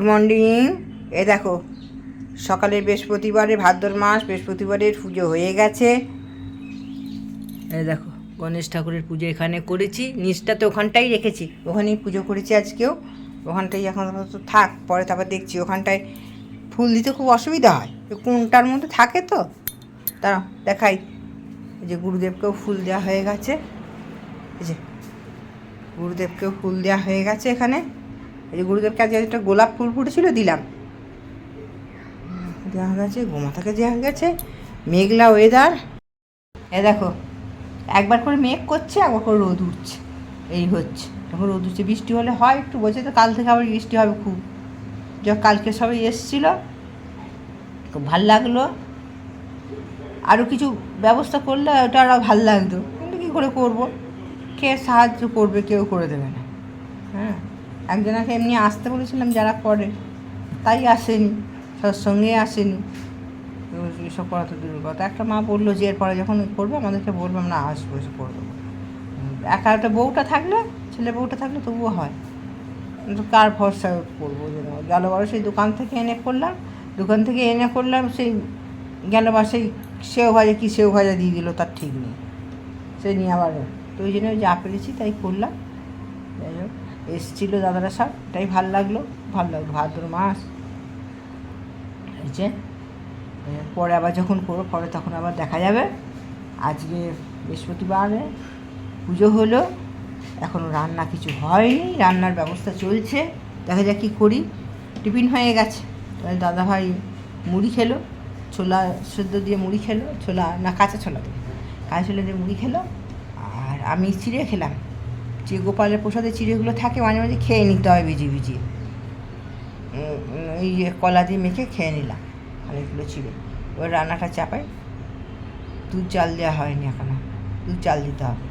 Morning. এ দেখো সকালে বৃহস্পতিবারে, ভাদ্র মাস, বৃহস্পতিবারের পুজো হয়ে গেছে। এই দেখো গণেশ ঠাকুরের পুজো এখানে করেছি, নিচটা তো ওখানটাই রেখেছি, ওখানেই পুজো করেছি আজকেও। ওখানটাই এখন তো থাক, পরে তারপর দেখছি। ওখানটায় ফুল দিতে খুব অসুবিধা হয়, কোনটার মধ্যে থাকে তো। দাঁড়াও দেখাই। এই যে গুরুদেবকেও ফুল দেওয়া হয়ে গেছে, এই যে গুরুদেবকেও ফুল দেওয়া হয়ে গেছে এখানে। এই যে গুরুদেবকে আজকে একটা গোলাপ ফুল ফুটেছিল, দিলাম, দেওয়া গেছে। গোমাতাকে দেওয়া গেছে। মেঘলা ওয়েদার, এ দেখো একবার করে মেঘ করছে, একবার করে রোদ উঠছে, এই হচ্ছে। যখন রোদ উঠছে বৃষ্টি হলে হয় একটু, বলছে তো কাল থেকে আবার বৃষ্টি হবে খুব। যখন কালকে সবাই এসেছিলো, খুব ভাল লাগলো। আরও কিছু ব্যবস্থা করলে ওটা আরও ভাল লাগতো, কিন্তু কী করে করবো, কে সাহায্য করবে, কেউ করে দেবে না। হ্যাঁ, একজনকে এমনি আসতে বলেছিলাম যারা করে, তাই আসেনি, সৎসঙ্গে আসেনি। তো এসব করা তো দূরের কথা। একটা মা বললো যে এরপরে যখন করবে আমাদেরকে বললাম, না আসবো, এসে করবো। একা একটা বউটা থাকলে, ছেলে বউটা থাকলে তবুও হয়, কিন্তু কার ভরসায় করবো? যেন গেলবারও সেই দোকান থেকে এনে করলাম, সেই গেলবার সেই সেও ভাজা কি সেও ভাজা দিয়ে দিল, তার ঠিক নেই, সে নিয়ে আবার। তো ওই জন্য যা পেরেছি তাই করলাম। যাই হোক, এসেছিলো দাদারা সব, এটাই ভালো লাগলো। ভাদ্র মাস হয়েছে, পরে আবার যখন করবো পরে তখন আবার দেখা যাবে। আজকে বৃহস্পতিবারে পুজো হলো, এখনও রান্না কিছু হয়নি, রান্নার ব্যবস্থা চলছে, দেখা যাক কী করি। টিফিন হয়ে গেছে, তাই দাদাভাই মুড়ি খেলো, ছোলা সেদ্ধ দিয়ে মুড়ি খেলো, ছোলা না কাঁচা ছোলা দিয়ে মুড়ি খেলো। আর আমি চিড়ে খেলাম, যে গোপালের প্রসাদে চিড়েগুলো থাকে মাঝে মাঝে খেয়ে নিতে হয় ভিজিয়ে, এই কলা দিয়ে মেখে খেয়ে নিলাম অনেকগুলো চিড়ে। ওই রান্নাটা চাপাই, দুধ চাল দেওয়া হয়নি এখনও, দুধ চাল দিতে হবে।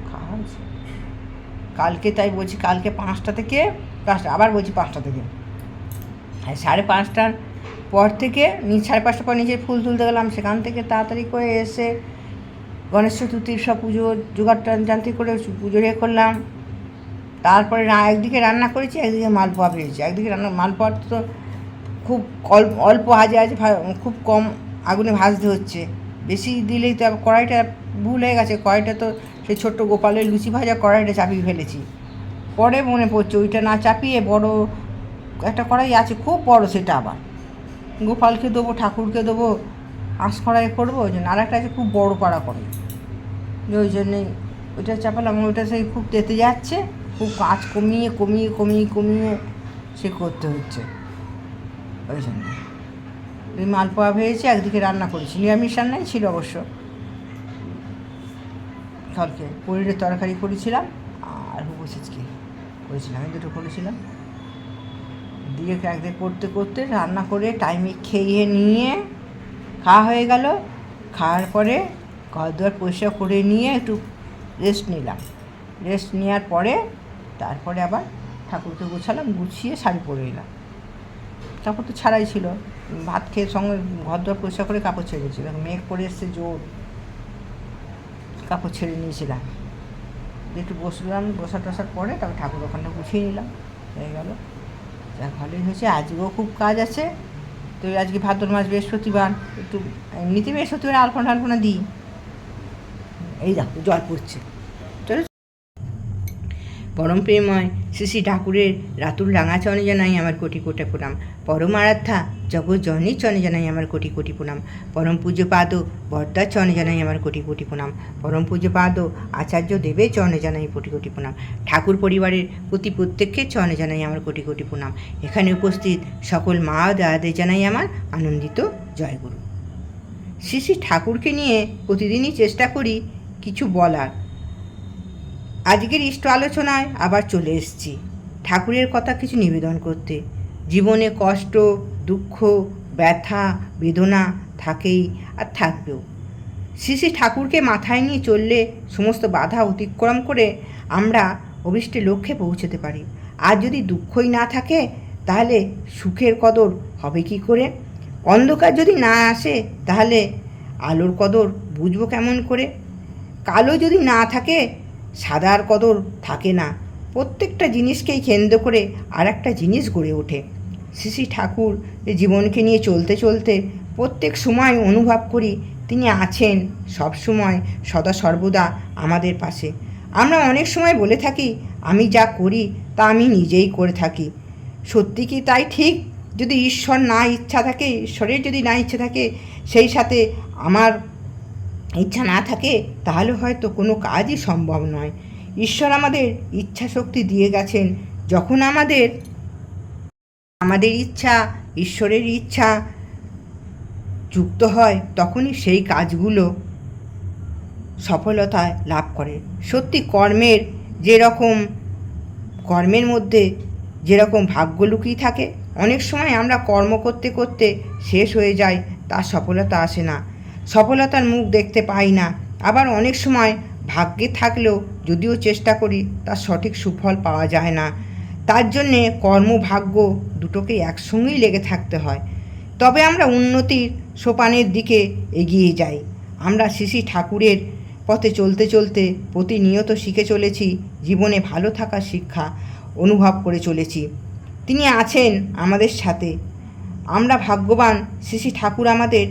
খাওয়া কালকে, তাই বলছি কালকে 5টা থেকে, আবার বলছি 5টা থেকে, 5:30টার পর থেকে 5:30টার পর নিচে ফুল তুলতে গেলাম, সেখান থেকে তাড়াতাড়ি করে এসে গণেশ চতুর্থীর সব পুজো জোগাড় যান্ত্রিক করে পুজো করলাম। তারপরে একদিকে রান্না করেছি, একদিকে মালপোয়া ভেজেছি। একদিকে মালপোয়া তো খুব অল্প আছে, খুব কম আগুনে ভাজতে হচ্ছে, বেশি দিলেই তো কড়াইটা ভুল হয়ে গেছে। কড়াইটা তো সেই ছোট্ট গোপালের লুচি ভাজা কড়াইটা চাপিয়ে ফেলেছি। পরে মনে পড়ছে ওইটা না চাপিয়ে বড় একটা কড়াই আছে খুব বড়, সেটা আবার গোপালকে দেবো, ঠাকুরকে দেবো, আঁশ কড়াই করবো। ওই জন্য আরেকটা আছে খুব বড় পাড়া কড়াই, ওই জন্যেই ওইটা চাপালাম। ওইটা সেই খুব তেতে যাচ্ছে, খুব কাঁচ কমিয়ে সে করতে হচ্ছে। ওই জন্য ওই মালপোয়া ভেজেছি, একদিকে রান্না করেছি, নিরামিষ রান্নাই ছিল অবশ্য। কালকে পনিরের তরকারি করেছিলাম আর হুবুসিচকি করেছিলাম, এই দুটো করেছিলাম। দিয়ে একদিকে করতে রান্না করে টাইমে খেয়ে নিয়ে খাওয়া হয়ে গেল। খাওয়ার পরে ঘর দুয়ার পরিষ্কার করে নিয়ে একটু রেস্ট নিলাম। রেস্ট নেওয়ার পরে তারপরে আবার ঠাকুরকে গুছালাম, গুছিয়ে শাড়ি পরে এলাম। কাপড় তো ছাড়াই ছিল, ভাত খেয়ে সঙ্গে ঘর দুয়ার পরিষ্কার করে কাপড় ছেড়ে দিয়েছিল। মেঘ পরে এসছে জোর, কাপড় ছেড়ে নিয়েছিলাম। একটু বসলাম, বসার পরে তারপর ঠাকুর ওখানটা গুছিয়ে নিলাম, হয়ে গেল। যা ভালোই হয়েছে। আজকেও খুব কাজ আছে, তো আজকে ভাদ্র মাস বৃহস্পতিবার, একটু এমনিতে বৃহস্পতিবার আলপনা দিই। এই দেখো জল পড়ছে, চলো। পরম প্রেমময় শ্রী শ্রী ঠাকুরের রাতুল রাঙা চরণে জানাই আমার কোটি কোটি প্রণাম। পরম আরাধ্যা জগৎ জননীর চরণে জানাই আমার কোটি কোটি প্রণাম। পরম পূজ্য পাদ বরদার চরণে জানাই আমার কোটি কোটি প্রণাম। পরম পূজ্য পাদ আচার্য দেবের চরণে জানাই কোটি কোটি প্রণাম। ঠাকুর পরিবারের প্রত্যেকের চরণে জানাই আমার কোটি কোটি প্রণাম। এখানে উপস্থিত সকল মা দাদাদের জানাই আমার আনন্দিত জয়গুরু। শ্রী শ্রী ঠাকুরকে নিয়ে প্রতিদিনই চেষ্টা করি কিছু বলার। আজকের ইষ্ট আলোচনায় আবার চলে এসেছি ঠাকুরের কথা কিছু নিবেদন করতে। জীবনে কষ্ট, দুঃখ, ব্যথা, বেদনা থাকেই আর থাকবেও। শ্রী শ্রী ঠাকুরকে মাথায় নিয়ে চললে সমস্ত বাধা অতিক্রম করে আমরা অভীষ্ট লক্ষ্যে পৌঁছতে পারি। আর যদি দুঃখই না থাকে তাহলে সুখের কদর হবে কি করে? অন্ধকার যদি না আসে তাহলে আলোর কদর বুঝবো কেমন করে? কালো যদি না থাকে সাদার কদর থাকে না। প্রত্যেকটা জিনিসকেই কেন্দ্র করে আর একটা জিনিস গড়ে ওঠে। শ্রী শ্রী ঠাকুর জীবনকে নিয়ে চলতে চলতে প্রত্যেক সময় অনুভব করি তিনি আছেন সব সময় সদা সর্বদা আমাদের পাশে। আমরা অনেক সময় বলে থাকি আমি যা করি তা আমি নিজেই করে থাকি। সত্যি কি তাই ঠিক? যদি ঈশ্বর না ইচ্ছা থাকে, ঈশ্বরের যদি না ইচ্ছা থাকে, সেই সাথে আমার ইচ্ছা না থাকে, তাহলে হয়তো কোনো কাজই সম্ভব নয়। ঈশ্বর আমাদের ইচ্ছা শক্তি দিয়ে গেছেন। যখন আমাদের ইচ্ছা ঈশ্বরের ইচ্ছা যুক্ত হয়, তখনই সেই কাজগুলো সফলতায় লাভ করে। সত্যি কর্মের মধ্যে যেরকম ভাগ্য লুকিয়ে থাকে, অনেক সময় আমরা কর্ম করতে করতে শেষ হয়ে যায়, তার সফলতা আসে না, সফলতার মুখ দেখতে পাই না। আবার অনেক সময় ভাগ্যে থাকলেও যদিও চেষ্টা করি, তার সঠিক সুফল পাওয়া যায় না। তার জন্যে কর্ম ভাগ্য দুটোকেই একসঙ্গেই লেগে থাকতে হয়, তবে আমরা উন্নতির সোপানের দিকে এগিয়ে যাই। আমরা শ্রী শ্রী ঠাকুরের পথে চলতে চলতে প্রতিনিয়ত শিখে চলেছি, জীবনে ভালো থাকার শিক্ষা অনুভব করে চলেছি। তিনি আছেন আমাদের সাথে। আমরা ভাগ্যবান, শ্রী শ্রী ঠাকুর আমাদের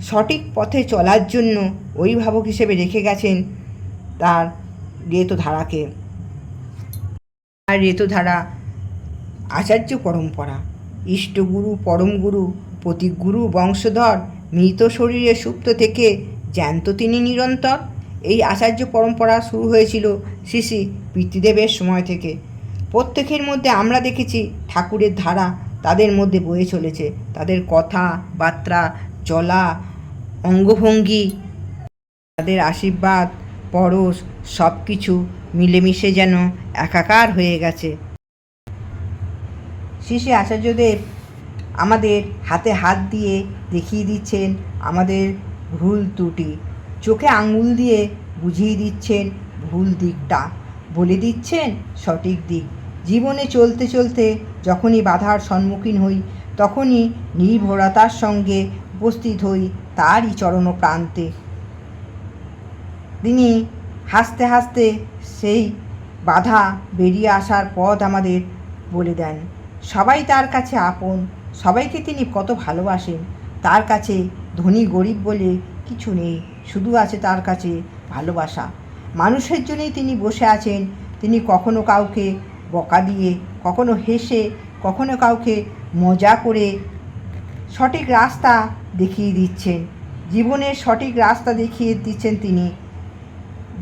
সঠিক পথে চলার জন্য অভিভাবক হিসেবে রেখে গেছেন তার রেতধারাকে। আর রেতধারা আচার্য পরম্পরা, ইষ্টগুরু পরমগুরু প্রতিগুরু বংশধর, মৃত শরীরে সুপ্ত থেকে জ্যান্ত তিনি নিরন্তর। এই আচার্য পরম্পরা শুরু হয়েছিল শ্রী শ্রী পিতৃদেবের সময় থেকে। প্রত্যেকের মধ্যে আমরা দেখেছি ঠাকুরের ধারা তাদের মধ্যে বয়ে চলেছে। তাদের কথা বার্তা, চলা, অঙ্গভঙ্গি, তাদের আশীর্বাদ, পরশ, সব কিছু মিলেমিশে যেন একাকার হয়ে গেছে। শ্রী শ্রী আচার্যদেব আমাদের হাতে হাত দিয়ে দেখিয়ে দিচ্ছেন আমাদের ভুল ত্রুটি, চোখে আঙুল দিয়ে বুঝিয়ে দিচ্ছেন ভুল দিকটা, বলে দিচ্ছেন সঠিক দিক। জীবনে চলতে চলতে যখনই বাধার সম্মুখীন হই, তখনই নির্ভরতার সঙ্গে উপস্থিত হই তারই চরণ প্রান্তে। তিনি হাসতে হাসতে সেই বাধা বেরিয়ে আসার পথ আমাদের বলে দেন। সবাই তার কাছে আপন, সবাইকে তিনি কত ভালোবাসেন। তার কাছে ধনী গরিব বলে কিছু নেই, শুধু আছে তার কাছে ভালোবাসা। মানুষের জন্যই তিনি বসে আছেন। তিনি কখনো কাউকে বকা দিয়ে, কখনো হেসে, কখনো কাউকে মজা করে সঠিক রাস্তা দেখিয়ে দিচ্ছেন। জীবনের সঠিক রাস্তা দেখিয়ে দিচ্ছেন তিনি,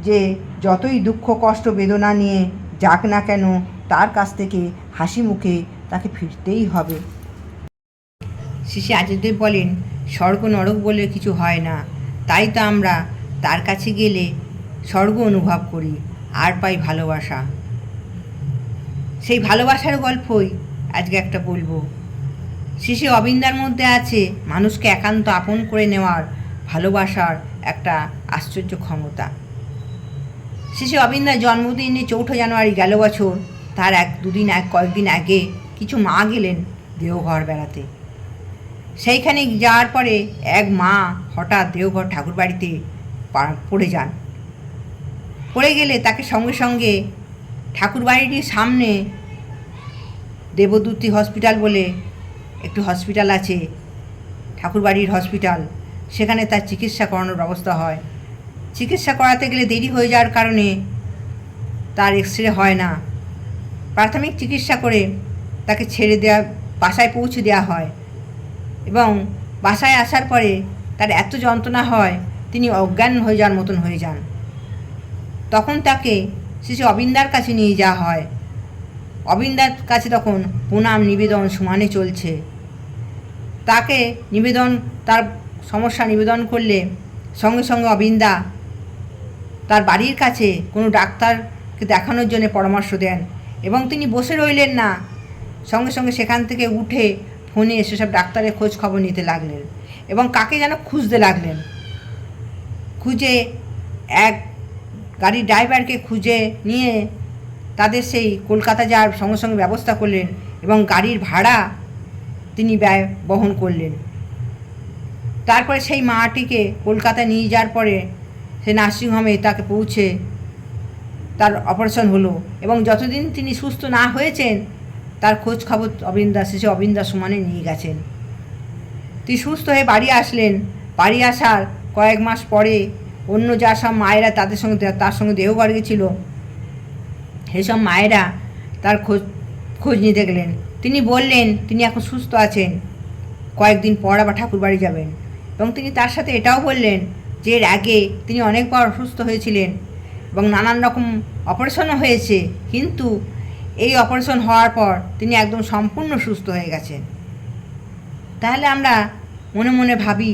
যে যতই দুঃখ কষ্ট বেদনা নিয়ে যাক না কেন, তার কাছ থেকে হাসি মুখে তাকে ফিরতেই হবে। শ্রী শ্রী আচার্যদেব বলেন, স্বর্গ নরক বলে কিছু হয় না, তাই তো আমরা তার কাছে গেলে স্বর্গ অনুভব করি আর পাই ভালোবাসা। সেই ভালোবাসার গল্পই আজকে একটা বলবো। শ্রী শ্রী অবিন্দার মধ্যে আছে মানুষকে একান্ত আপন করে নেওয়ার ভালোবাসার একটা আশ্চর্য ক্ষমতা। শ্রী শ্রী অবিন্দার জন্মদিনে 4 জানুয়ারি গেল বছর, তার কয়েকদিন আগে কিছু মা গেলেন দেওঘর বেড়াতে। সেইখানে যাওয়ার পরে এক মা হঠাৎ দেওঘর ঠাকুর বাড়িতে পড়ে যান। পড়ে গেলে তাকে সঙ্গে সঙ্গে ঠাকুর বাড়িটির সামনে দেবদূতি হসপিটাল বলে একটি হসপিটাল আছে, ঠাকুরবাড়ির হসপিটাল, সেখানে তার চিকিৎসা করানোর ব্যবস্থা হয়। চিকিৎসা করাতে গেলে দেরি হয়ে যাওয়ার কারণে তার এক্সরে হয় না। প্রাথমিক চিকিৎসা করে তাকে ছেড়ে দেওয়া, বাসায় পৌঁছে দেওয়া হয়, এবং বাসায় আসার পরে তার এত যন্ত্রণা হয় তিনি অজ্ঞান হয়ে যাওয়ার মতন হয়ে যান। তখন তাকে শ্রী শ্রী অবিন্দার কাছে নিয়ে যাওয়া হয়। অবিন্দার কাছে তখন প্রণাম নিবেদন সমানে চলছে। তাকে তার সমস্যা নিবেদন করলে সঙ্গে সঙ্গে অবিন্দা তার বাড়ির কাছে কোনো ডাক্তারকে দেখানোর জন্য পরামর্শ দেন, এবং তিনি বসে রইলেন না, সঙ্গে সঙ্গে সেখান থেকে উঠে ফোনে সেসব ডাক্তারের খোঁজ খবর নিতে লাগলেন, এবং কাকে যেন খুঁজতে লাগলেন। খুঁজে এক গাড়ির ড্রাইভারকে খুঁজে নিয়ে তাদের সেই কলকাতা যাওয়ার সঙ্গে সঙ্গে ব্যবস্থা করলেন, এবং গাড়ির ভাড়া তিনি ব্যয় বহন করলেন। তারপরে সেই মাটিকে কলকাতা নিয়ে যাওয়ার পরে সে নার্সিংহোমে তাকে পৌঁছে তার অপারেশন হলো, এবং যতদিন তিনি সুস্থ না হয়েছেন তার খোঁজ খবর অবিন্দা শেষে অবিন্দা সমানে নিয়ে গেছেন। তিনি সুস্থ হয়ে বাড়ি আসলেন। বাড়ি আসার কয়েক মাস পরে অন্য যা সব মায়েরা তার সঙ্গে দেহঘর গেছিল, সেসব মায়েরা তার খোঁজ নিতে গেলেন। তিনি বললেন তিনি এখন সুস্থ আছেন, কয়েকদিন পর আবার ঠাকুর বাড়ি যাবেন। এবং তিনি তার সাথে এটাও বললেন যে এর আগে তিনি অনেকবার অসুস্থ হয়েছিলেন এবং নানান রকম অপারেশনও হয়েছে, কিন্তু এই অপারেশন হওয়ার পর তিনি একদম সম্পূর্ণ সুস্থ হয়ে গেছেন। তাহলে আমরা মনে মনে ভাবি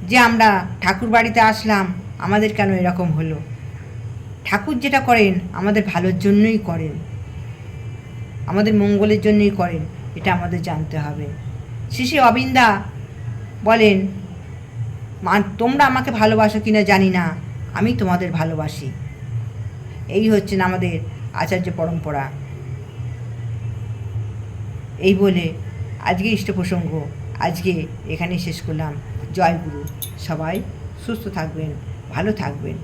যে আমরা ঠাকুর বাড়িতে আসলাম, আমাদের কেন এরকম হলো? ঠাকুর যেটা করেন আমাদের ভালোর জন্যই করেন, আমাদের মঙ্গলের জন্যই করেন, এটা আমাদের জানতে হবে। শ্রী অবিন্দা বলেন, তোমরা আমাকে ভালোবাসো কিনা জানি না, আমি তোমাদের ভালোবাসি। এই হচ্ছেন আমাদের আচার্য পরম্পরা। এই বলে আজকে ইষ্ট প্রসঙ্গ আজকে এখানেই শেষ করলাম। জয় গুরু। সবাই সুস্থ থাকবেন, ভালো থাকবেন।